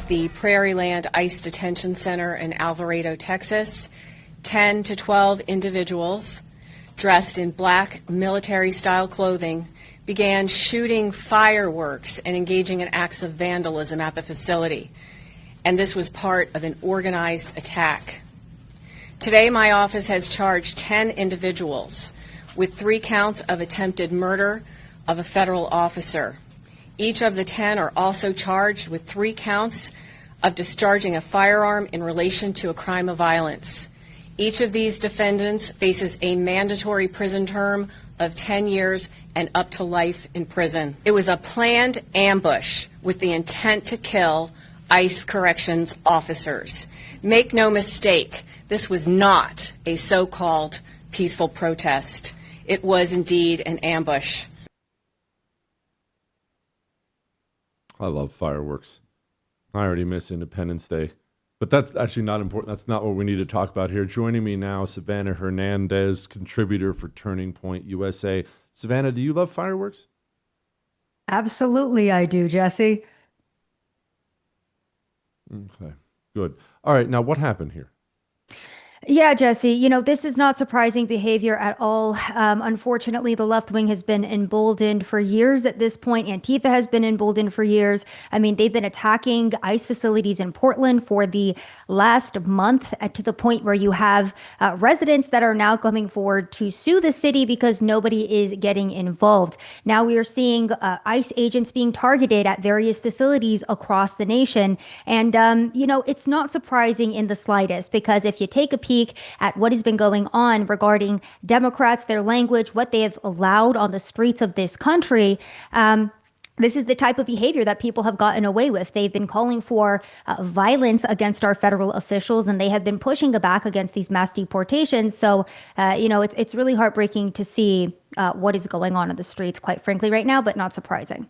the Prairieland ICE Detention Center in Alvarado, Texas, 10 to 12 individuals dressed in black military-style clothing began shooting fireworks and engaging in acts of vandalism at the facility. And this was part of an organized attack. Today, my office has charged 10 individuals with 3 counts of attempted murder of a federal officer. Each of the 10 are also charged with 3 counts of discharging a firearm in relation to a crime of violence. Each of these defendants faces a mandatory prison term of 10 years and up to life in prison. It was a planned ambush with the intent to kill ICE corrections officers. Make no mistake, this was not a so-called peaceful protest. It was indeed an ambush. I love fireworks. I already miss Independence Day. But that's actually not important. That's not what we need to talk about here. Joining me now, Savanah Hernandez, contributor for Turning Point USA. Savanah, do you love fireworks? Absolutely, I do, Jesse. Okay, good. All right, now what happened here? Yeah, Jesse, this is not surprising behavior at all. Unfortunately, the left wing has been emboldened for years at this point. Antifa has been emboldened for years. I mean, they've been attacking ICE facilities in Portland for the last month to the point where you have residents that are now coming forward to sue the city because nobody is getting involved. Now we are seeing ICE agents being targeted at various facilities across the nation. And, it's not surprising in the slightest, because if you take a peek at what has been going on regarding Democrats, their language, what they have allowed on the streets of this country, this is the type of behavior that people have gotten away with. They've been calling for violence against our federal officials, and they have been pushing back against these mass deportations. So, it's really heartbreaking to see what is going on in the streets, quite frankly, right now, but not surprising.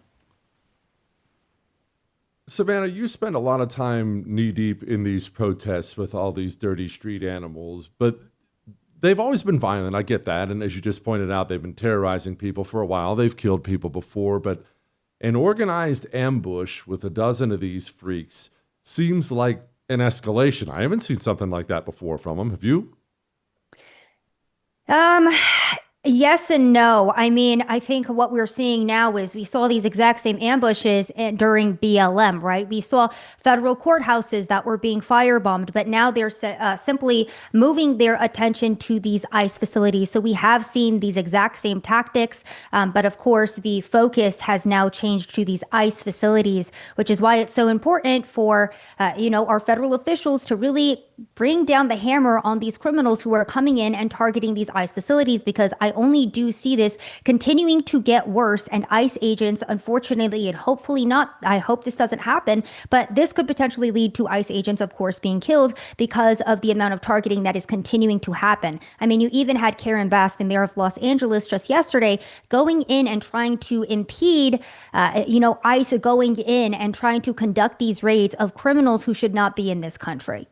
Savanah, you spend a lot of time knee-deep in these protests with all these dirty street animals, but they've always been violent. I get that. And as you just pointed out, they've been terrorizing people for a while. They've killed people before, but an organized ambush with a dozen of these freaks seems like an escalation. I haven't seen something like that before from them. Have you? Yes and no. I mean, I think what we're seeing now is we saw these exact same ambushes during BLM, right? We saw federal courthouses that were being firebombed, but now they're simply moving their attention to these ICE facilities. So we have seen these exact same tactics, but of course, the focus has now changed to these ICE facilities, which is why it's so important for, our federal officials to really bring down the hammer on these criminals who are coming in and targeting these ICE facilities, because I only do see this continuing to get worse. And ICE agents, unfortunately, and hopefully not, I hope this doesn't happen, but this could potentially lead to ICE agents, of course, being killed because of the amount of targeting that is continuing to happen. I mean, you even had Karen Bass, the mayor of Los Angeles, just yesterday going in and trying to impede, ICE going in and trying to conduct these raids of criminals who should not be in this country.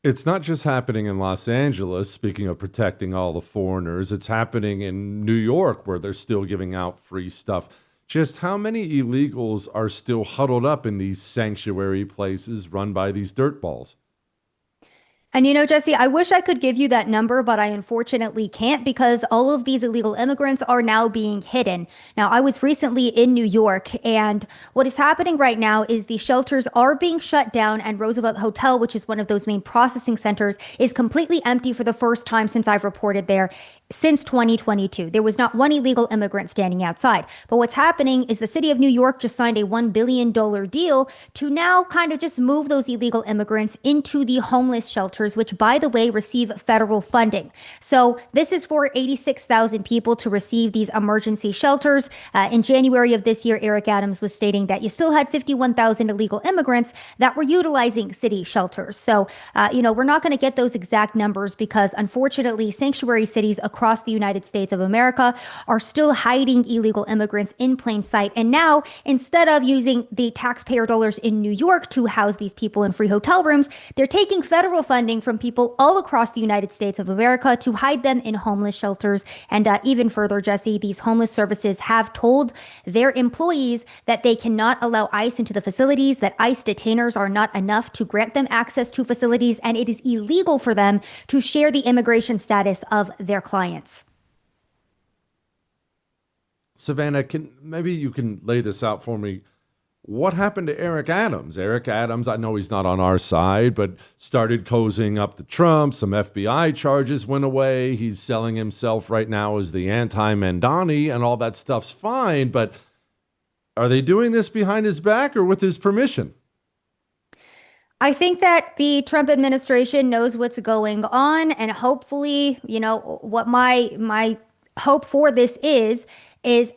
It's not just happening in Los Angeles, speaking of protecting all the foreigners. It's happening in New York, where they're still giving out free stuff. Just how many illegals are still huddled up in these sanctuary places run by these dirtballs? And Jesse, I wish I could give you that number, but I unfortunately can't, because all of these illegal immigrants are now being hidden. Now, I was recently in New York, and what is happening right now is the shelters are being shut down, and Roosevelt Hotel, which is one of those main processing centers, is completely empty for the first time since I've reported there. Since 2022, there was not one illegal immigrant standing outside. But what's happening is the city of New York just signed a $1 billion deal to now kind of just move those illegal immigrants into the homeless shelters, which, by the way, receive federal funding. So this is for 86,000 people to receive these emergency shelters. In January of this year, Eric Adams was stating that you still had 51,000 illegal immigrants that were utilizing city shelters. So, we're not going to get those exact numbers because, unfortunately, sanctuary cities across the United States of America are still hiding illegal immigrants in plain sight. And now, instead of using the taxpayer dollars in New York to house these people in free hotel rooms, they're taking federal funding funding from people all across the United States of America to hide them in homeless shelters. And even further, Jesse, these homeless services have told their employees that they cannot allow ICE into the facilities, that ICE detainers are not enough to grant them access to facilities, and it is illegal for them to share the immigration status of their clients. Savanah, maybe you can lay this out for me. What happened to Eric Adams? Eric Adams, I know he's not on our side, but started cozying up to Trump. Some FBI charges went away. He's selling himself right now as the anti-Mandani, and all that stuff's fine. But are they doing this behind his back or with his permission? I think that the Trump administration knows what's going on, and hopefully, what my hope for this is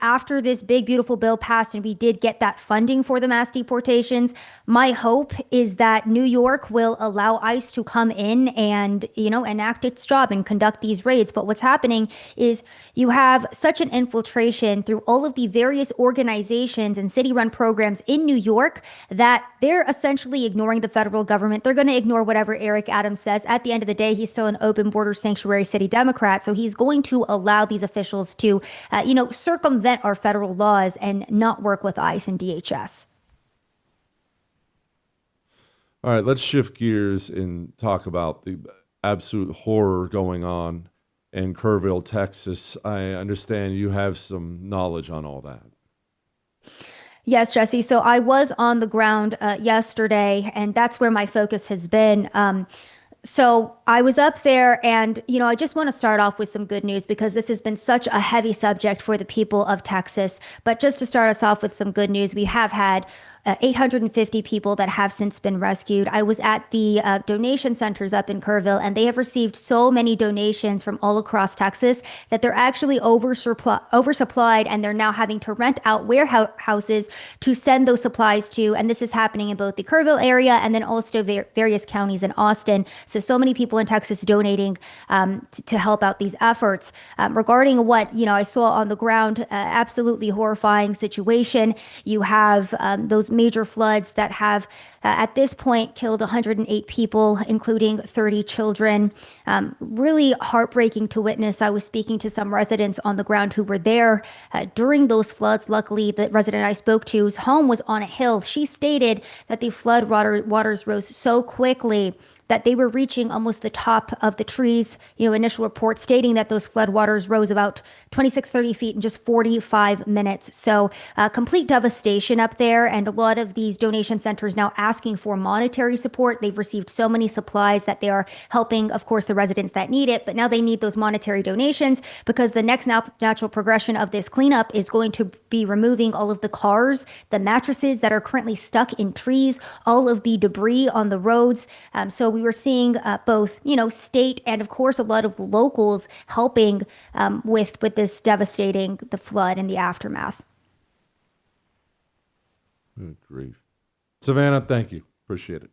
after this big, beautiful bill passed and we did get that funding for the mass deportations, my hope is that New York will allow ICE to come in and, enact its job and conduct these raids. But what's happening is you have such an infiltration through all of the various organizations and city-run programs in New York that they're essentially ignoring the federal government. They're going to ignore whatever Eric Adams says. At the end of the day, he's still an open border sanctuary city Democrat. So he's going to allow these officials to, circumvent our federal laws and not work with ICE and DHS. All right, let's shift gears and talk about the absolute horror going on in Kerrville, Texas. I understand you have some knowledge on all that. Yes, Jesse. So I was on the ground yesterday, and that's where my focus has been. So I was up there and, I just want to start off with some good news because this has been such a heavy subject for the people of Texas. But just to start us off with some good news, we have had 850 people that have since been rescued. I was at the donation centers up in Kerrville, and they have received so many donations from all across Texas that they're actually oversupplied, and they're now having to rent out warehouses to send those supplies to. And this is happening in both the Kerrville area and then also various counties in Austin. So many people in Texas donating to help out these efforts. Regarding what I saw on the ground, absolutely horrifying situation. You have those major floods that have at this point killed 108 people, including 30 children. Really heartbreaking to witness. I was speaking to some residents on the ground who were there during those floods. Luckily, the resident I spoke to, whose home was on a hill, she stated that the flood waters rose so quickly that they were reaching almost the top of the trees. Initial reports stating that those floodwaters rose about 30 feet in just 45 minutes. So complete devastation up there, and a lot of these donation centers now asking for monetary support. They've received so many supplies that they are helping, of course, the residents that need it, but now they need those monetary donations because the next natural progression of this cleanup is going to be removing all of the cars, the mattresses that are currently stuck in trees, all of the debris on the roads. So we were seeing both, state and, of course, a lot of locals helping with this devastating the flood and the aftermath. Good grief. Savanah, thank you. Appreciate it.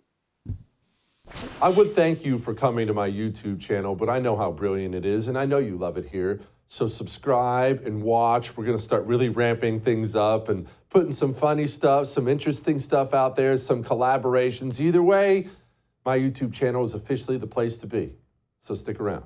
I would thank you for coming to my YouTube channel, but I know how brilliant it is, and I know you love it here. So subscribe and watch. We're going to start really ramping things up and putting some funny stuff, some interesting stuff out there, some collaborations. Either way, my YouTube channel is officially the place to be. So stick around.